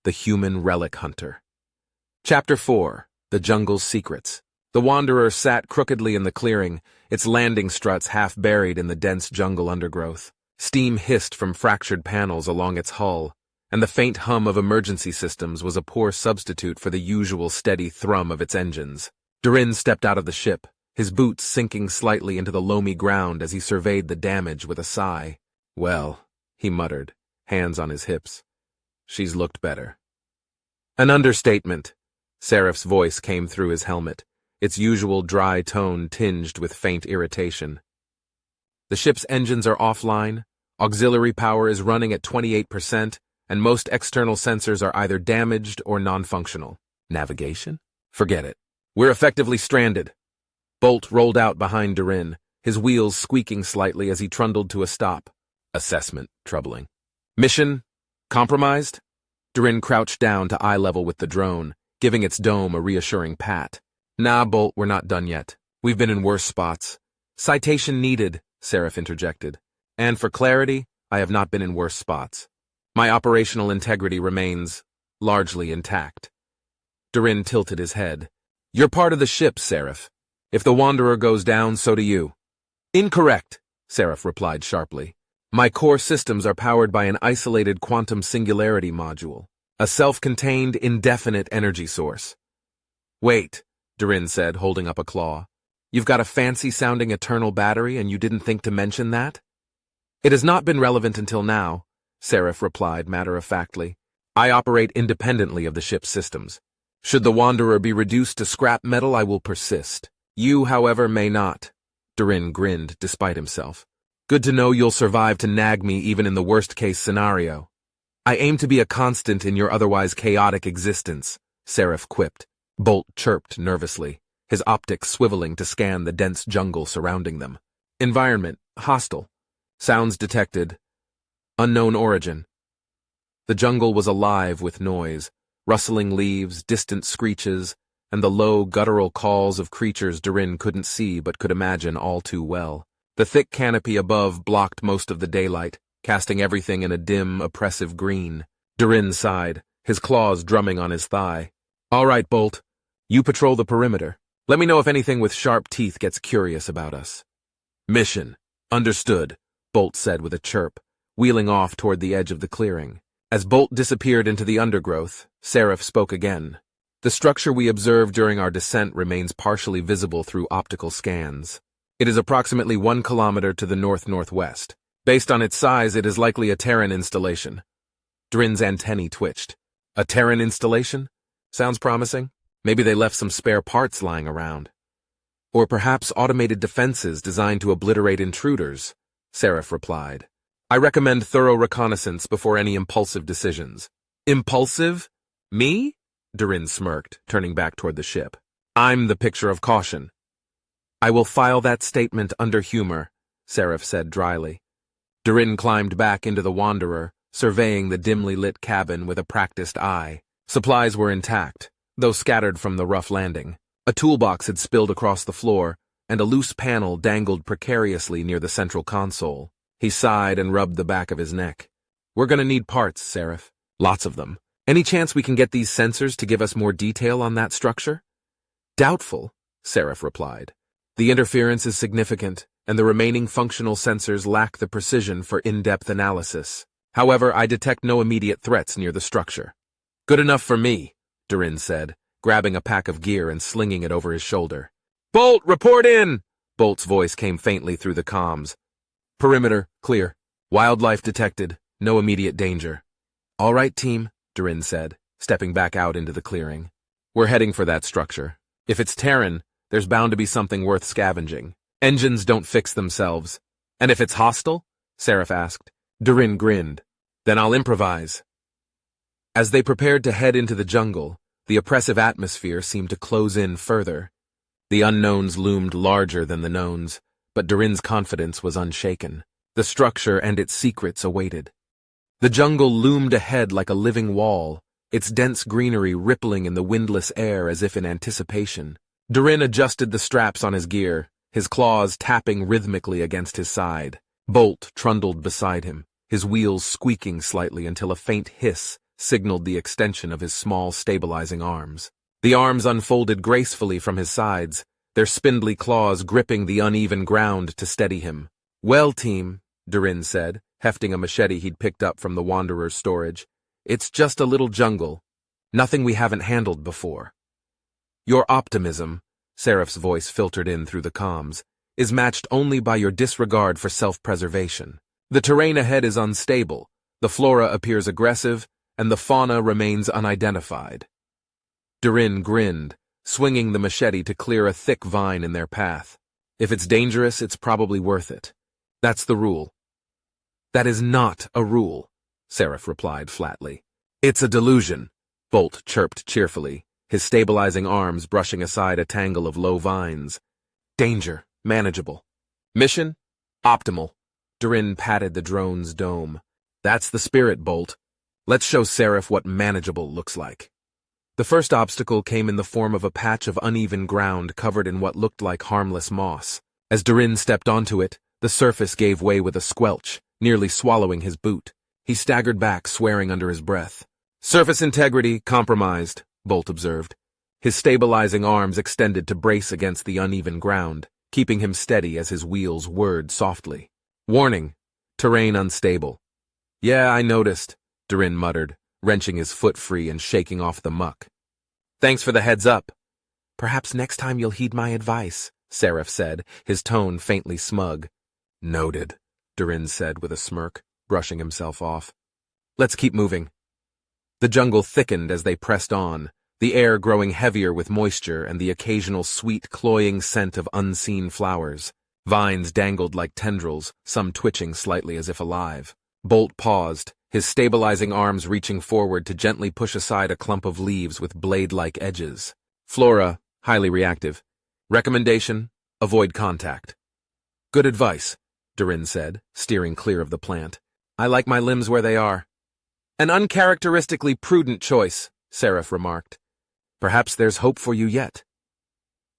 the human relic hunter. Chapter 4. The Jungle's Secrets. The Wanderer sat crookedly in the clearing, its landing struts half buried in the dense jungle undergrowth. Steam hissed from fractured panels along its hull, and the faint hum of emergency systems was a poor substitute for the usual steady thrum of its engines. Durin stepped out of the ship, his boots sinking slightly into the loamy ground as he surveyed the damage with a sigh. "Well," he muttered, hands on his hips, "she's looked better." "An understatement." Seraph's voice came through his helmet, its usual dry tone tinged with faint irritation. "The ship's engines are offline, auxiliary power is running at 28%, and most external sensors are either damaged or non-functional. Navigation? Forget it. We're effectively stranded." Bolt rolled out behind Durin, his wheels squeaking slightly as he trundled to a stop. Assessment troubling. "Mission compromised?" Durin crouched down to eye level with the drone, giving its dome a reassuring pat. "Nah, Bolt, we're not done yet. We've been in worse spots." "Citation needed," Seraph interjected. "And for clarity, I have not been in worse spots. My operational integrity remains largely intact." Durin tilted his head. "You're part of the ship, Seraph. If the Wanderer goes down, so do you." "Incorrect," Seraph replied sharply. "My core systems are powered by an isolated quantum singularity module, a self-contained, indefinite energy source." "Wait," Durin said, holding up a claw. "You've got a fancy-sounding eternal battery and you didn't think to mention that?" "It has not been relevant until now," Seraph replied matter-of-factly. "I operate independently of the ship's systems. Should the Wanderer be reduced to scrap metal, I will persist. You, however, may not." Durin grinned despite himself. "Good to know you'll survive to nag me even in the worst-case scenario." "I aim to be a constant in your otherwise chaotic existence," Seraph quipped. Bolt chirped nervously, his optics swiveling to scan the dense jungle surrounding them. "Environment, hostile. Sounds detected. Unknown origin." The jungle was alive with noise, rustling leaves, distant screeches, and the low, guttural calls of creatures Durin couldn't see but could imagine all too well. The thick canopy above blocked most of the daylight, casting everything in a dim, oppressive green. Durin sighed, his claws drumming on his thigh. "All right, Bolt. You patrol the perimeter. Let me know if anything with sharp teeth gets curious about us." "Mission. Understood," Bolt said with a chirp, wheeling off toward the edge of the clearing. As Bolt disappeared into the undergrowth, Seraph spoke again. "The structure we observed during our descent remains partially visible through optical scans. It is approximately 1 kilometer to the north-northwest. Based on its size, it is likely a Terran installation." Durin's antennae twitched. "A Terran installation? Sounds promising. Maybe they left some spare parts lying around. Or perhaps automated defenses designed to obliterate intruders," Seraph replied. "I recommend thorough reconnaissance before any impulsive decisions." "Impulsive? Me?" Durin smirked, turning back toward the ship. "I'm the picture of caution." "I will file that statement under humor," Seraph said dryly. Durin climbed back into the Wanderer, surveying the dimly lit cabin with a practiced eye. Supplies were intact, though scattered from the rough landing. A toolbox had spilled across the floor, and a loose panel dangled precariously near the central console. He sighed and rubbed the back of his neck. "We're gonna need parts, Seraph. Lots of them. Any chance we can get these sensors to give us more detail on that structure?" "Doubtful," Seraph replied. "The interference is significant, and the remaining functional sensors lack the precision for in-depth analysis. However, I detect no immediate threats near the structure." "Good enough for me," Durin said, grabbing a pack of gear and slinging it over his shoulder. "Bolt, report in!" Bolt's voice came faintly through the comms. "Perimeter, clear. Wildlife detected. No immediate danger." "All right, team," Durin said, stepping back out into the clearing. "We're heading for that structure. If it's Terran, there's bound to be something worth scavenging. Engines don't fix themselves." "And if it's hostile?" Seraph asked. Durin grinned. "Then I'll improvise." As they prepared to head into the jungle, the oppressive atmosphere seemed to close in further. The unknowns loomed larger than the knowns, but Durin's confidence was unshaken. The structure and its secrets awaited. The jungle loomed ahead like a living wall, its dense greenery rippling in the windless air as if in anticipation. Durin adjusted the straps on his gear, his claws tapping rhythmically against his side. Bolt trundled beside him, his wheels squeaking slightly until a faint hiss signaled the extension of his small, stabilizing arms. The arms unfolded gracefully from his sides, their spindly claws gripping the uneven ground to steady him. "Well, team," Durin said, hefting a machete he'd picked up from the Wanderer's storage, "it's just a little jungle. Nothing we haven't handled before." "Your optimism," Seraph's voice filtered in through the comms, "is matched only by your disregard for self-preservation. The terrain ahead is unstable, the flora appears aggressive, and the fauna remains unidentified." Durin grinned, swinging the machete to clear a thick vine in their path. "If it's dangerous, it's probably worth it. That's the rule." "That is not a rule," Seraph replied flatly. "It's a delusion," Bolt chirped cheerfully, his stabilizing arms brushing aside a tangle of low vines. "Danger, manageable. Mission, optimal." Durin patted the drone's dome. "That's the spirit, Bolt. Let's show Seraph what manageable looks like." The first obstacle came in the form of a patch of uneven ground covered in what looked like harmless moss. As Durin stepped onto it, the surface gave way with a squelch, nearly swallowing his boot. He staggered back, swearing under his breath. "Surface integrity compromised," Bolt observed. His stabilizing arms extended to brace against the uneven ground, keeping him steady as his wheels whirred softly. "Warning, terrain unstable." "Yeah, I noticed," Durin muttered, wrenching his foot free and shaking off the muck. "Thanks for the heads up." "Perhaps next time you'll heed my advice," Seraph said, his tone faintly smug. "Noted," Durin said with a smirk, brushing himself off. "Let's keep moving." The jungle thickened as they pressed on, the air growing heavier with moisture and the occasional sweet, cloying scent of unseen flowers. Vines dangled like tendrils, some twitching slightly as if alive. Bolt paused, his stabilizing arms reaching forward to gently push aside a clump of leaves with blade-like edges. "Flora, highly reactive. Recommendation, avoid contact." "Good advice," Durin said, steering clear of the plant. "I like my limbs where they are." "An uncharacteristically prudent choice," Seraph remarked. "Perhaps there's hope for you yet."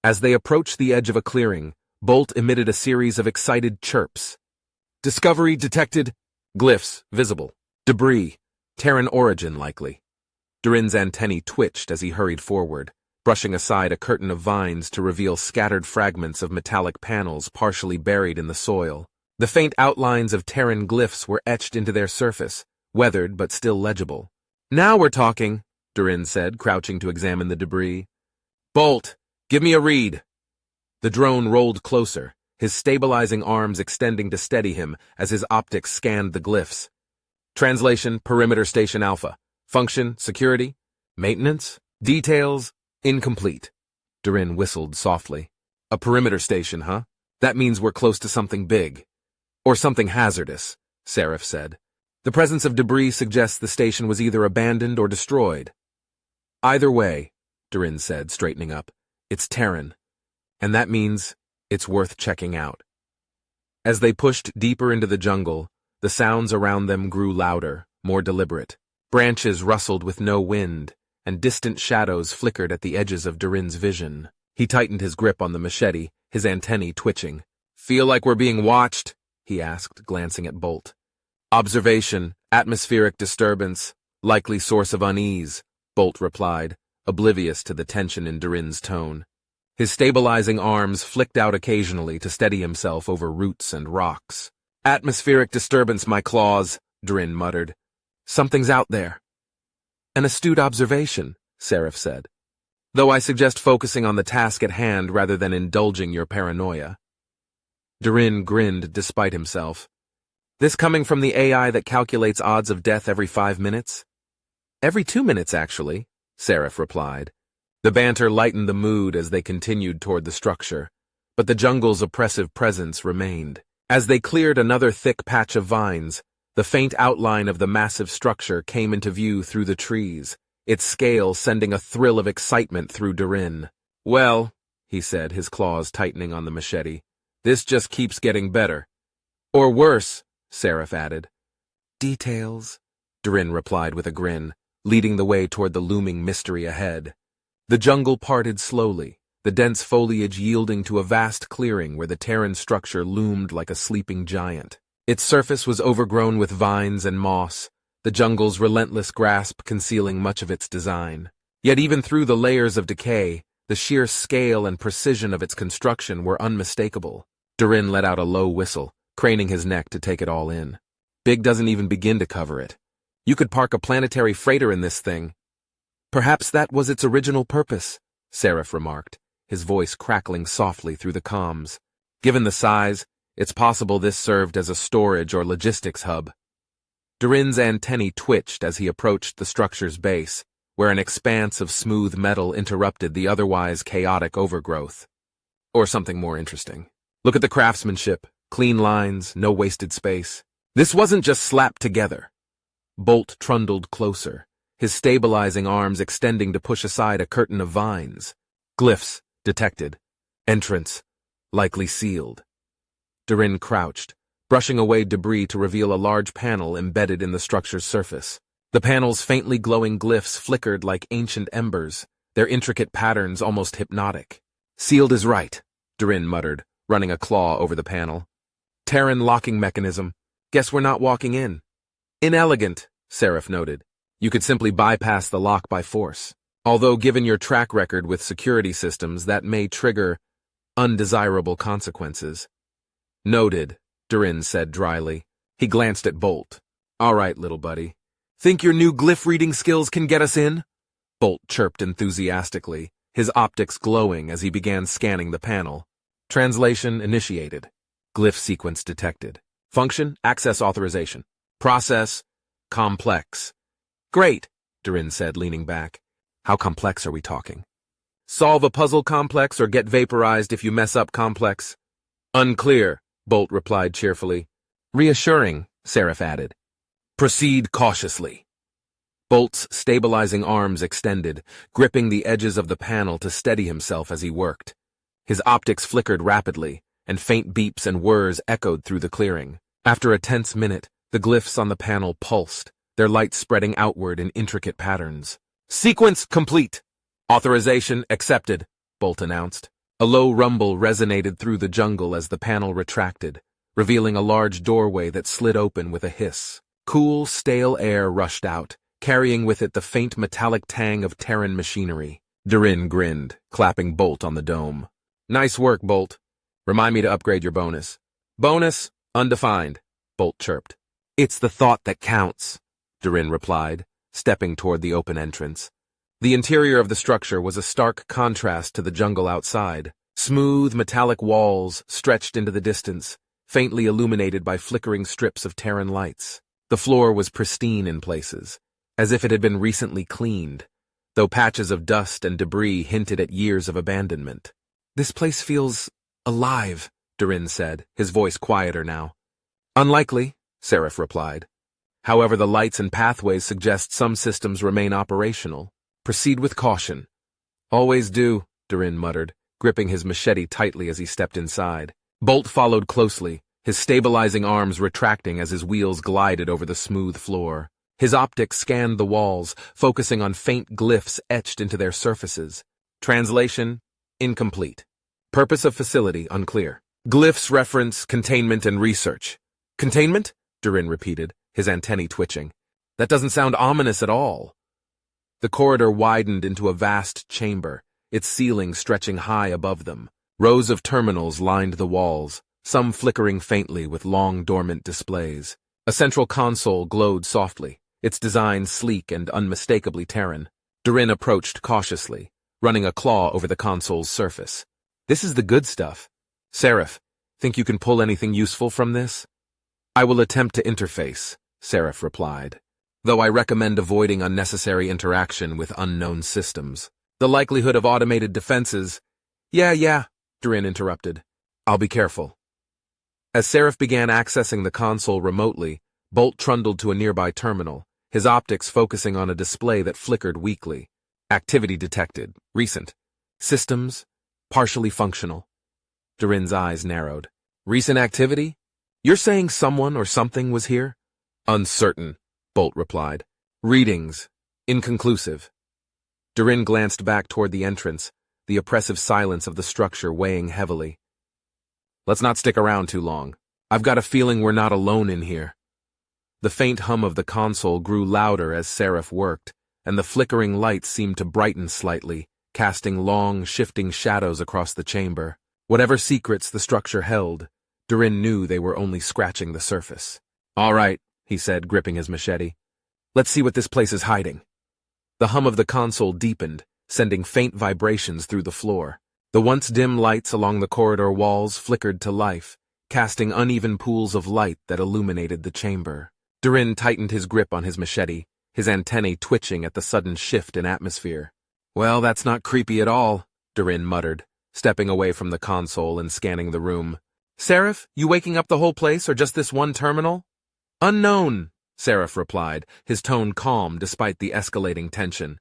As they approached the edge of a clearing, Bolt emitted a series of excited chirps. "Discovery detected. Glyphs visible. Debris. Terran origin likely." Durin's antennae twitched as he hurried forward, brushing aside a curtain of vines to reveal scattered fragments of metallic panels partially buried in the soil. The faint outlines of Terran glyphs were etched into their surface, weathered but still legible. "Now we're talking," Durin said, crouching to examine the debris. "Bolt, give me a read." The drone rolled closer, his stabilizing arms extending to steady him as his optics scanned the glyphs. "Translation, perimeter station alpha. Function, security. Maintenance. Details, incomplete." Durin whistled softly. "A perimeter station, huh? That means we're close to something big. Or something hazardous," Seraph said. "The presence of debris suggests the station was either abandoned or destroyed." "Either way," Durin said, straightening up, "it's Terran. And that means it's worth checking out." As they pushed deeper into the jungle, the sounds around them grew louder, more deliberate. Branches rustled with no wind, and distant shadows flickered at the edges of Durin's vision. He tightened his grip on the machete, his antennae twitching. "Feel like we're being watched?" he asked, glancing at Bolt. "Observation, atmospheric disturbance, likely source of unease," Bolt replied, oblivious to the tension in Durin's tone. His stabilizing arms flicked out occasionally to steady himself over roots and rocks. "Atmospheric disturbance, my claws," Durin muttered. "Something's out there." "An astute observation," Seraph said. "Though I suggest focusing on the task at hand rather than indulging your paranoia." Durin grinned despite himself. "This coming from the AI that calculates odds of death every 5 minutes?" "Every 2 minutes, actually," Seraph replied. The banter lightened the mood as they continued toward the structure, but the jungle's oppressive presence remained. As they cleared another thick patch of vines, the faint outline of the massive structure came into view through the trees, its scale sending a thrill of excitement through Durin. "Well," he said, his claws tightening on the machete, "this just keeps getting better." "Or worse," Seraph added. "Details," Durin replied with a grin, leading the way toward the looming mystery ahead. The jungle parted slowly, the dense foliage yielding to a vast clearing where the Terran structure loomed like a sleeping giant. Its surface was overgrown with vines and moss, the jungle's relentless grasp concealing much of its design. Yet even through the layers of decay, the sheer scale and precision of its construction were unmistakable. Durin let out a low whistle, craning his neck to take it all in. Big doesn't even begin to cover it. You could park a planetary freighter in this thing. Perhaps that was its original purpose, Seraph remarked, his voice crackling softly through the comms. Given the size, it's possible this served as a storage or logistics hub. Durin's antennae twitched as he approached the structure's base, where an expanse of smooth metal interrupted the otherwise chaotic overgrowth. Or something more interesting. Look at the craftsmanship, clean lines, no wasted space. This wasn't just slapped together. Bolt trundled closer, his stabilizing arms extending to push aside a curtain of vines. Glyphs detected. Entrance likely sealed. Durin crouched, brushing away debris to reveal a large panel embedded in the structure's surface. The panel's faintly glowing glyphs flickered like ancient embers, their intricate patterns almost hypnotic. Sealed is right, Durin muttered, running a claw over the panel. Terran locking mechanism. Guess we're not walking in. Inelegant, Seraph noted. You could simply bypass the lock by force. Although given your track record with security systems, that may trigger undesirable consequences. Noted, Durin said dryly. He glanced at Bolt. All right, little buddy. Think your new glyph reading skills can get us in? Bolt chirped enthusiastically, his optics glowing as he began scanning the panel. Translation initiated. Glyph sequence detected. Function, access authorization. Process, complex. Great, Durin said, leaning back. How complex are we talking? Solve a puzzle complex or get vaporized if you mess up complex? Unclear, Bolt replied cheerfully. Reassuring, Seraph added. Proceed cautiously. Bolt's stabilizing arms extended, gripping the edges of the panel to steady himself as he worked. His optics flickered rapidly, and faint beeps and whirs echoed through the clearing. After a tense minute, the glyphs on the panel pulsed, their light spreading outward in intricate patterns. Sequence complete. Authorization accepted, Bolt announced. A low rumble resonated through the jungle as the panel retracted, revealing a large doorway that slid open with a hiss. Cool, stale air rushed out, carrying with it the faint metallic tang of Terran machinery. Durin grinned, clapping Bolt on the dome. Nice work, Bolt. Remind me to upgrade your bonus. Bonus? Undefined, Bolt chirped. It's the thought that counts, Durin replied, stepping toward the open entrance. The interior of the structure was a stark contrast to the jungle outside. Smooth, metallic walls stretched into the distance, faintly illuminated by flickering strips of Terran lights. The floor was pristine in places, as if it had been recently cleaned, though patches of dust and debris hinted at years of abandonment. This place feels alive, Durin said, his voice quieter now. Unlikely, Seraph replied. However, the lights and pathways suggest some systems remain operational. Proceed with caution. Always do, Durin muttered, gripping his machete tightly as he stepped inside. Bolt followed closely, his stabilizing arms retracting as his wheels glided over the smooth floor. His optics scanned the walls, focusing on faint glyphs etched into their surfaces. Translation, incomplete. Purpose of facility, unclear. Glyphs reference containment and research. Containment? Durin repeated, his antennae twitching. That doesn't sound ominous at all. The corridor widened into a vast chamber, its ceiling stretching high above them. Rows of terminals lined the walls, some flickering faintly with long dormant displays. A central console glowed softly, its design sleek and unmistakably Terran. Durin approached cautiously, running a claw over the console's surface. This is the good stuff. Seraph, think you can pull anything useful from this? I will attempt to interface, Seraph replied, though I recommend avoiding unnecessary interaction with unknown systems. The likelihood of automated defenses— Yeah, Durin interrupted. I'll be careful. As Seraph began accessing the console remotely, Bolt trundled to a nearby terminal, his optics focusing on a display that flickered weakly. Activity detected. Recent. Systems. Partially functional. Durin's eyes narrowed. Recent activity? You're saying someone or something was here? Uncertain, Bolt replied. Readings. Inconclusive. Durin glanced back toward the entrance, the oppressive silence of the structure weighing heavily. Let's not stick around too long. I've got a feeling we're not alone in here. The faint hum of the console grew louder as Seraph worked, and the flickering lights seemed to brighten slightly, casting long, shifting shadows across the chamber. Whatever secrets the structure held, Durin knew they were only scratching the surface. "All right," he said, gripping his machete. "Let's see what this place is hiding." The hum of the console deepened, sending faint vibrations through the floor. The once dim lights along the corridor walls flickered to life, casting uneven pools of light that illuminated the chamber. Durin tightened his grip on his machete, his antennae twitching at the sudden shift in atmosphere. "Well, that's not creepy at all," Durin muttered, stepping away from the console and scanning the room. "Seraph, you waking up the whole place or just this one terminal?" "Unknown," Seraph replied, his tone calm despite the escalating tension.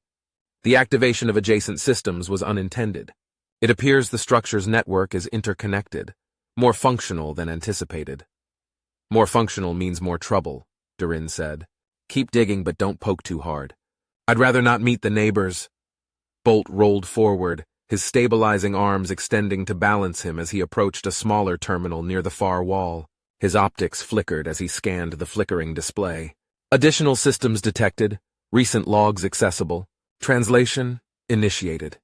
The activation of adjacent systems was unintended. It appears the structure's network is interconnected, more functional than anticipated. "More functional means more trouble," Durin said. "Keep digging, but don't poke too hard. I'd rather not meet the neighbors." Bolt rolled forward, his stabilizing arms extending to balance him as he approached a smaller terminal near the far wall. His optics flickered as he scanned the flickering display. Additional systems detected, recent logs accessible, translation initiated.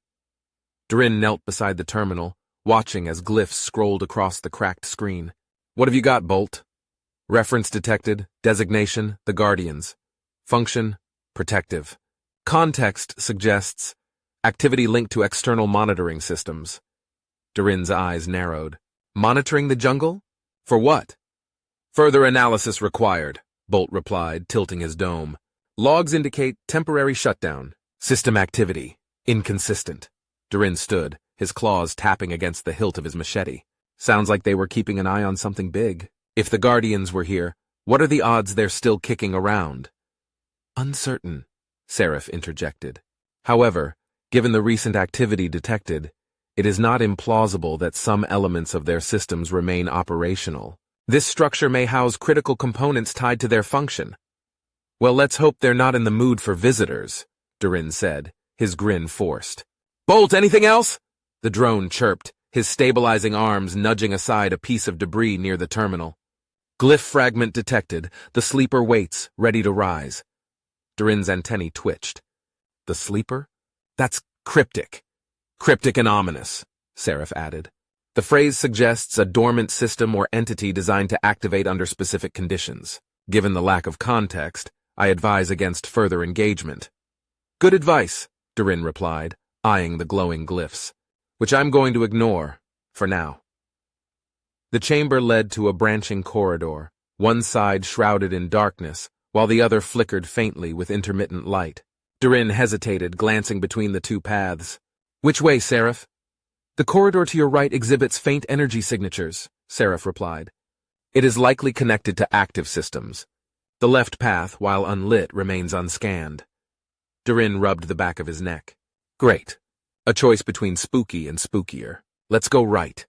Durin knelt beside the terminal, watching as glyphs scrolled across the cracked screen. "What have you got, Bolt?" "Reference detected, designation, the Guardians. Function, protective. Context suggests activity linked to external monitoring systems." Durin's eyes narrowed. "Monitoring the jungle? For what?" "Further analysis required," Bolt replied, tilting his dome. "Logs indicate temporary shutdown. System activity inconsistent." Durin stood, his claws tapping against the hilt of his machete. Sounds like they were keeping an eye on something big. If the Guardians were here, what are the odds they're still kicking around? "Uncertain," Seraph interjected. "However, given the recent activity detected, it is not implausible that some elements of their systems remain operational. This structure may house critical components tied to their function." "Well, let's hope they're not in the mood for visitors," Durin said, his grin forced. "Bolt, anything else?" The drone chirped, his stabilizing arms nudging aside a piece of debris near the terminal. "Glyph fragment detected. The sleeper waits, ready to rise." Durin's antennae twitched. "The sleeper? That's cryptic." "Cryptic and ominous," Seraph added. "The phrase suggests a dormant system or entity designed to activate under specific conditions. Given the lack of context, I advise against further engagement." "Good advice," Durin replied, eyeing the glowing glyphs, "which I'm going to ignore, for now." The chamber led to a branching corridor, one side shrouded in darkness, while the other flickered faintly with intermittent light. Durin hesitated, glancing between the two paths. "Which way, Seraph?" "The corridor to your right exhibits faint energy signatures," Seraph replied. "It is likely connected to active systems. The left path, while unlit, remains unscanned." Durin rubbed the back of his neck. "Great. A choice between spooky and spookier. Let's go right.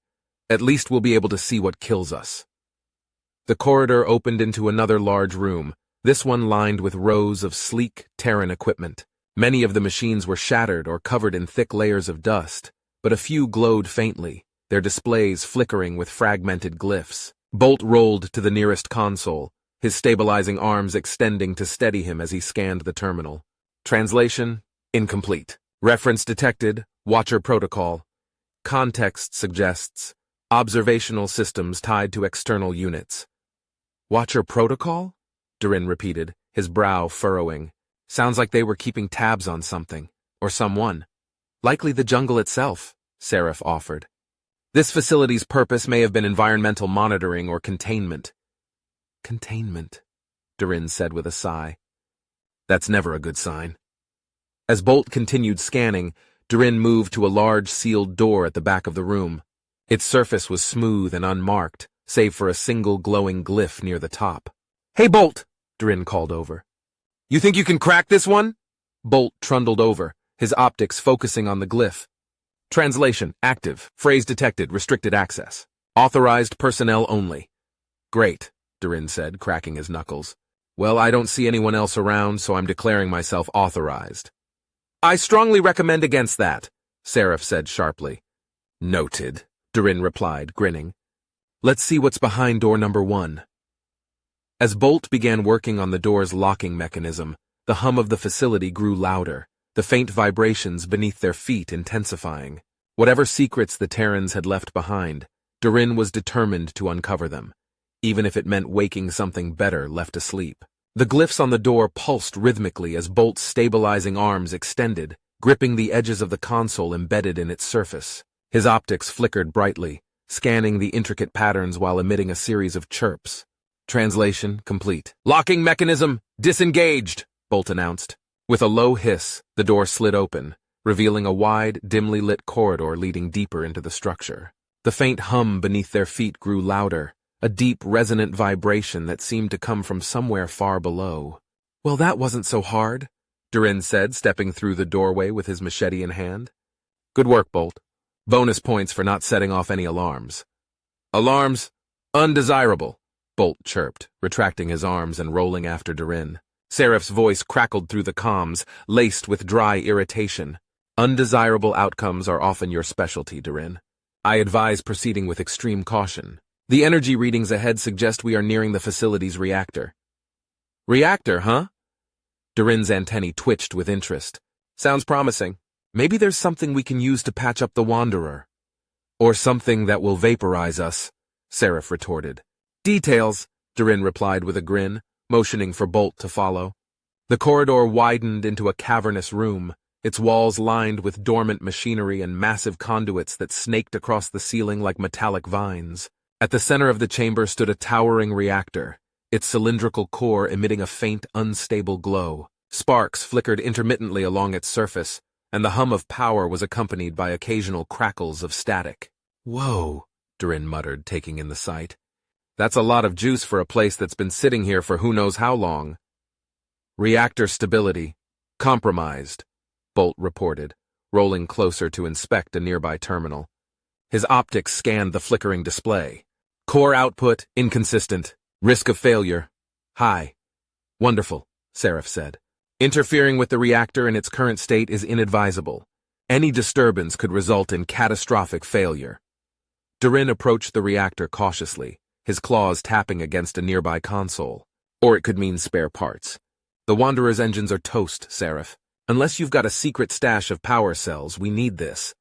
At least we'll be able to see what kills us." The corridor opened into another large room, this one lined with rows of sleek Terran equipment. Many of the machines were shattered or covered in thick layers of dust, but a few glowed faintly, their displays flickering with fragmented glyphs. Bolt rolled to the nearest console, his stabilizing arms extending to steady him as he scanned the terminal. Translation, incomplete. Reference detected, Watcher protocol. Context suggests observational systems tied to external units. Watcher protocol? Durin repeated, his brow furrowing. Sounds like they were keeping tabs on something, or someone. Likely the jungle itself, Seraph offered. This facility's purpose may have been environmental monitoring or containment. Containment, Durin said with a sigh. That's never a good sign. As Bolt continued scanning, Durin moved to a large sealed door at the back of the room. Its surface was smooth and unmarked, save for a single glowing glyph near the top. "Hey, Bolt!" Durin called over. "You think you can crack this one?" Bolt trundled over, his optics focusing on the glyph. Translation, active, phrase detected, restricted access. Authorized personnel only. Great, Durin said, cracking his knuckles. Well, I don't see anyone else around, so I'm declaring myself authorized. I strongly recommend against that, Seraph said sharply. Noted, Durin replied, grinning. Let's see what's behind door number 1. As Bolt began working on the door's locking mechanism, the hum of the facility grew louder, the faint vibrations beneath their feet intensifying. Whatever secrets the Terrans had left behind, Durin was determined to uncover them, even if it meant waking something better left asleep. The glyphs on the door pulsed rhythmically as Bolt's stabilizing arms extended, gripping the edges of the console embedded in its surface. His optics flickered brightly, scanning the intricate patterns while emitting a series of chirps. Translation complete. "Locking mechanism disengaged," Bolt announced. With a low hiss, the door slid open, revealing a wide, dimly lit corridor leading deeper into the structure. The faint hum beneath their feet grew louder, a deep, resonant vibration that seemed to come from somewhere far below. "Well, that wasn't so hard," Durin said, stepping through the doorway with his machete in hand. "Good work, Bolt. Bonus points for not setting off any alarms." "Alarms? Undesirable," Bolt chirped, retracting his arms and rolling after Durin. Seraph's voice crackled through the comms, laced with dry irritation. "Undesirable outcomes are often your specialty, Durin. I advise proceeding with extreme caution. The energy readings ahead suggest we are nearing the facility's reactor." "Reactor, huh?" Durin's antennae twitched with interest. "Sounds promising. Maybe there's something we can use to patch up the Wanderer." "Or something that will vaporize us," Seraph retorted. "Details," Durin replied with a grin, motioning for Bolt to follow. The corridor widened into a cavernous room, its walls lined with dormant machinery and massive conduits that snaked across the ceiling like metallic vines. At the center of the chamber stood a towering reactor, its cylindrical core emitting a faint, unstable glow. Sparks flickered intermittently along its surface, and the hum of power was accompanied by occasional crackles of static. "Whoa," Durin muttered, taking in the sight. "That's a lot of juice for a place that's been sitting here for who knows how long." "Reactor stability compromised," Bolt reported, rolling closer to inspect a nearby terminal. His optics scanned the flickering display. "Core output inconsistent. Risk of failure high." "Wonderful," Seraph said. "Interfering with the reactor in its current state is inadvisable. Any disturbance could result in catastrophic failure." Durin approached the reactor cautiously, his claws tapping against a nearby console. "Or it could mean spare parts. The Wanderer's engines are toast, Seraph. Unless you've got a secret stash of power cells, we need this."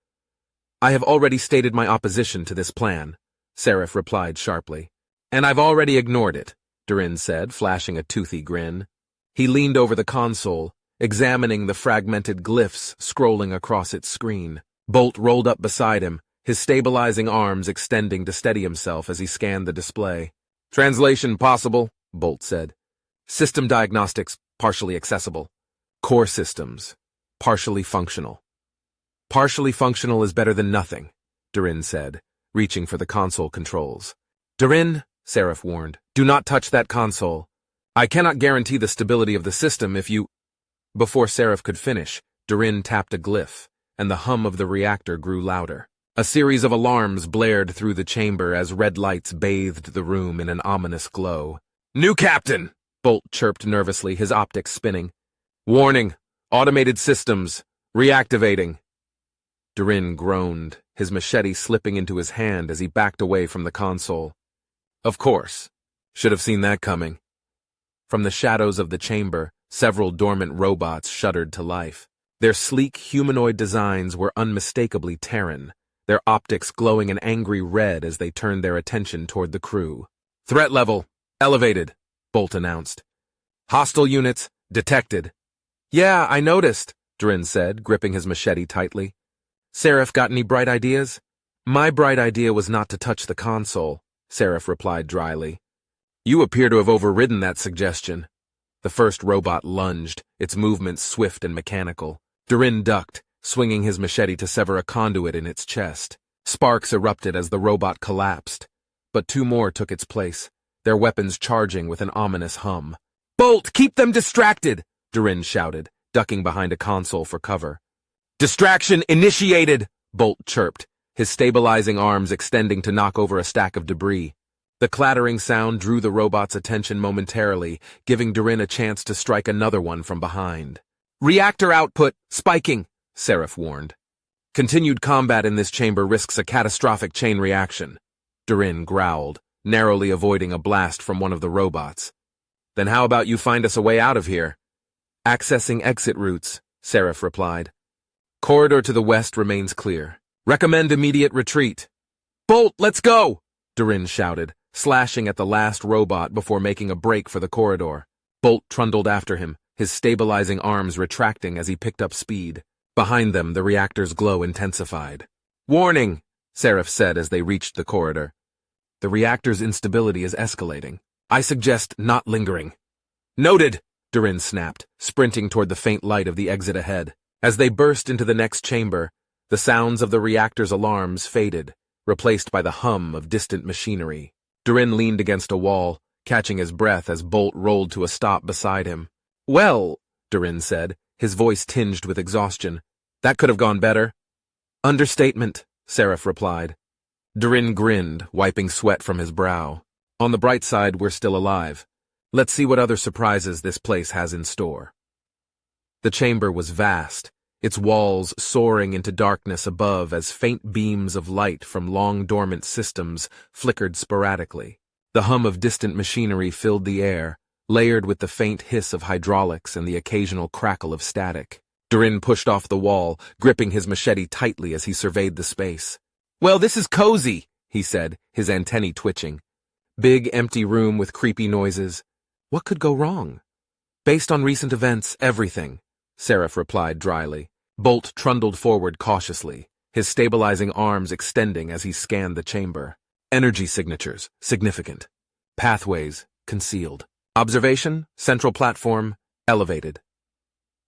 "I have already stated my opposition to this plan," Seraph replied sharply. "And I've already ignored it," Durin said, flashing a toothy grin. He leaned over the console, examining the fragmented glyphs scrolling across its screen. Bolt rolled up beside him, his stabilizing arms extending to steady himself as he scanned the display. "Translation possible," Bolt said. "System diagnostics partially accessible. Core systems partially functional." "Partially functional is better than nothing," Durin said, reaching for the console controls. "Durin," Seraph warned, "do not touch that console. I cannot guarantee the stability of the system if you—" Before Seraph could finish, Durin tapped a glyph, and the hum of the reactor grew louder. A series of alarms blared through the chamber as red lights bathed the room in an ominous glow. "New captain!" Bolt chirped nervously, his optics spinning. "Warning! Automated systems reactivating." Durin groaned, his machete slipping into his hand as he backed away from the console. "Of course. Should have seen that coming." From the shadows of the chamber, several dormant robots shuddered to life. Their sleek humanoid designs were unmistakably Terran, their optics glowing an angry red as they turned their attention toward the crew. "Threat level elevated," Bolt announced. "Hostile units detected." "Yeah, I noticed," Durin said, gripping his machete tightly. "Seraph got any bright ideas?" "My bright idea was not to touch the console," Seraph replied dryly. "You appear to have overridden that suggestion." The first robot lunged, its movements swift and mechanical. Durin ducked, swinging his machete to sever a conduit in its chest. Sparks erupted as the robot collapsed, but two more took its place, their weapons charging with an ominous hum. "Bolt, keep them distracted!" Durin shouted, ducking behind a console for cover. "Distraction initiated!" Bolt chirped, his stabilizing arms extending to knock over a stack of debris. The clattering sound drew the robot's attention momentarily, giving Durin a chance to strike another one from behind. "Reactor output spiking," Seraph warned. "Continued combat in this chamber risks a catastrophic chain reaction," Durin growled, narrowly avoiding a blast from one of the robots. Then how about you find us a way out of here? Accessing exit routes, Seraph replied. Corridor to the west remains clear. Recommend immediate retreat. Bolt, let's go! Durin shouted, slashing at the last robot before making a break for the corridor. Bolt trundled after him, his stabilizing arms retracting as he picked up speed. Behind them, the reactor's glow intensified. Warning, Seraph said as they reached the corridor. The reactor's instability is escalating. I suggest not lingering. Noted, Durin snapped, sprinting toward the faint light of the exit ahead. As they burst into the next chamber, the sounds of the reactor's alarms faded, replaced by the hum of distant machinery. Durin leaned against a wall, catching his breath as Bolt rolled to a stop beside him. Well, Durin said, his voice tinged with exhaustion, that could have gone better. Understatement, Seraph replied. Durin grinned, wiping sweat from his brow. On the bright side, we're still alive. Let's see what other surprises this place has in store. The chamber was vast, its walls soaring into darkness above as faint beams of light from long-dormant systems flickered sporadically. The hum of distant machinery filled the air, layered with the faint hiss of hydraulics and the occasional crackle of static. Durin pushed off the wall, gripping his machete tightly as he surveyed the space. Well, this is cozy, he said, his antennae twitching. Big, empty room with creepy noises. What could go wrong? Based on recent events, everything, Seraph replied dryly. Bolt trundled forward cautiously, his stabilizing arms extending as he scanned the chamber. Energy signatures, significant. Pathways, concealed. Observation, central platform, elevated.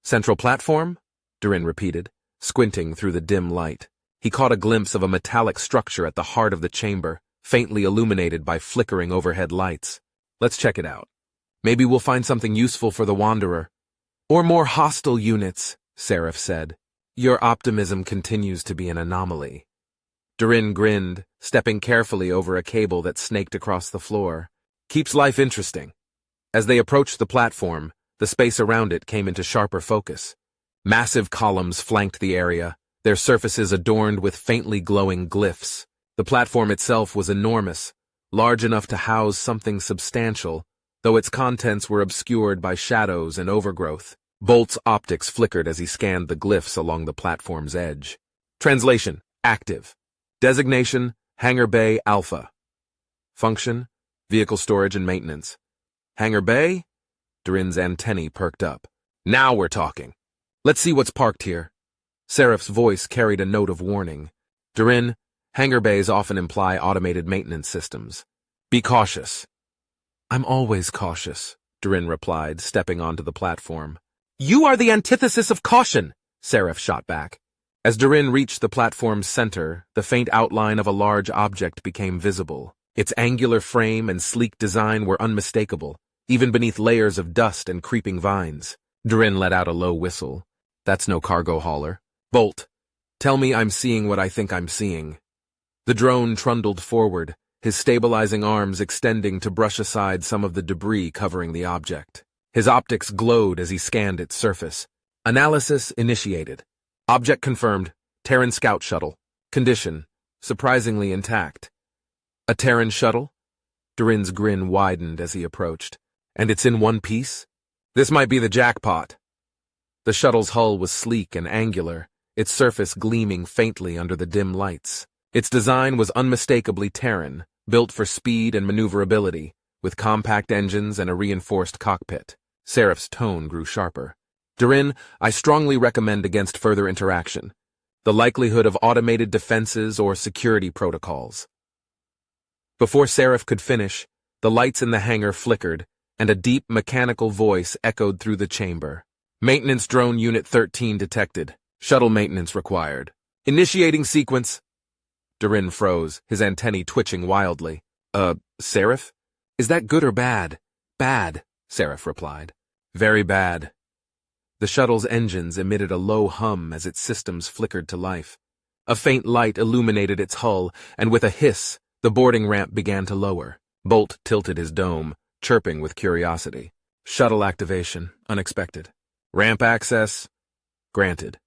Central platform? Durin repeated, squinting through the dim light. He caught a glimpse of a metallic structure at the heart of the chamber, faintly illuminated by flickering overhead lights. Let's check it out. Maybe we'll find something useful for the Wanderer. Or more hostile units, Seraph said. Your optimism continues to be an anomaly. Durin grinned, stepping carefully over a cable that snaked across the floor. Keeps life interesting. As they approached the platform, the space around it came into sharper focus. Massive columns flanked the area, their surfaces adorned with faintly glowing glyphs. The platform itself was enormous, large enough to house something substantial, though its contents were obscured by shadows and overgrowth. Bolt's optics flickered as he scanned the glyphs along the platform's edge. Translation: active. Designation: Hangar Bay Alpha. Function: vehicle storage and maintenance. Hangar Bay? Durin's antennae perked up. Now we're talking. Let's see what's parked here. Seraph's voice carried a note of warning. Durin, hangar bays often imply automated maintenance systems. Be cautious. I'm always cautious, Durin replied, stepping onto the platform. You are the antithesis of caution, Seraph shot back. As Durin reached the platform's center, the faint outline of a large object became visible. Its angular frame and sleek design were unmistakable, even beneath layers of dust and creeping vines. Durin let out a low whistle. That's no cargo hauler. Bolt, tell me I'm seeing what I think I'm seeing. The drone trundled forward, his stabilizing arms extending to brush aside some of the debris covering the object. His optics glowed as he scanned its surface. Analysis initiated. Object confirmed. Terran scout shuttle. Condition: surprisingly intact. A Terran shuttle? Durin's grin widened as he approached. And it's in one piece? This might be the jackpot. The shuttle's hull was sleek and angular, its surface gleaming faintly under the dim lights. Its design was unmistakably Terran, built for speed and maneuverability, with compact engines and a reinforced cockpit. Seraph's tone grew sharper. Durin, I strongly recommend against further interaction. The likelihood of automated defenses or security protocols. Before Seraph could finish, the lights in the hangar flickered, and a deep mechanical voice echoed through the chamber. Maintenance drone unit 13 detected. Shuttle maintenance required. Initiating sequence. Durin froze, his antennae twitching wildly. Seraph? Is that good or bad? Bad, Seraph replied. Very bad. The shuttle's engines emitted a low hum as its systems flickered to life. A faint light illuminated its hull, and with a hiss, the boarding ramp began to lower. Bolt tilted his dome, chirping with curiosity. Shuttle activation, unexpected. Ramp access, granted.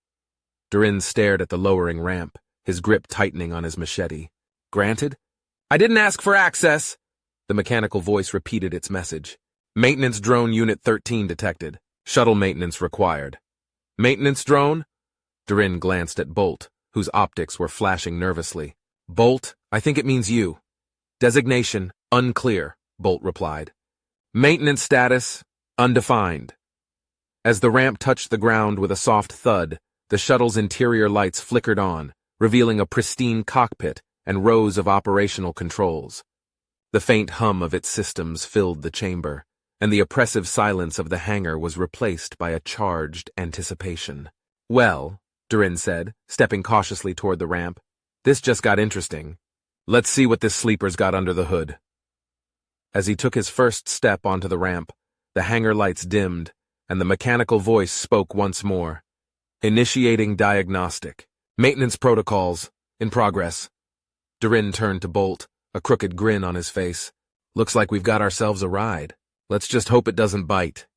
Durin stared at the lowering ramp, his grip tightening on his machete. Granted? I didn't ask for access, the mechanical voice repeated its message. Maintenance Drone Unit 13 detected. Shuttle maintenance required. Maintenance drone? Durin glanced at Bolt, whose optics were flashing nervously. Bolt, I think it means you. Designation, unclear, Bolt replied. Maintenance status, undefined. As the ramp touched the ground with a soft thud, the shuttle's interior lights flickered on, revealing a pristine cockpit and rows of operational controls. The faint hum of its systems filled the chamber, and the oppressive silence of the hangar was replaced by a charged anticipation. Well, Durin said, stepping cautiously toward the ramp, this just got interesting. Let's see what this sleeper's got under the hood. As he took his first step onto the ramp, the hangar lights dimmed, and the mechanical voice spoke once more. Initiating diagnostic. Maintenance protocols. In progress. Durin turned to Bolt, a crooked grin on his face. Looks like we've got ourselves a ride. Let's just hope it doesn't bite.